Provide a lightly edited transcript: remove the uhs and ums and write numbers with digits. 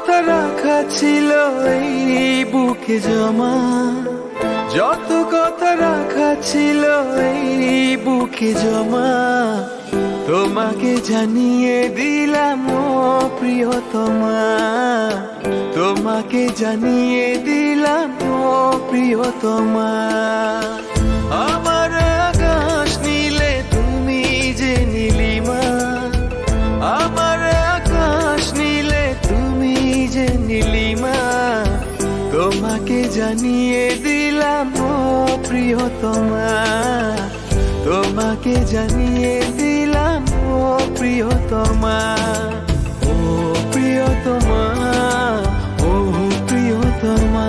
কথা রাখা ছিল এই বুকে জমা, যত কথা রাখা ছিল এই বুকে জমা, তোমাকে জানিয়ে দিলাম ও প্রিয়তমা, তোমাকে জানিয়ে দিলাম ও প্রিয়তমা। আমার আকাশ নীলে তুমি যে নীলিমা, আমার আকাশ নীলে তুমি যে নীলিমা, তোমাকে জানিয়ে দিলাম ও প্রিয়তমা, তোমাকে জানিয়ে দিলাম ও প্রিয়তমা, ও প্রিয়তমা, ও প্রিয়তমা।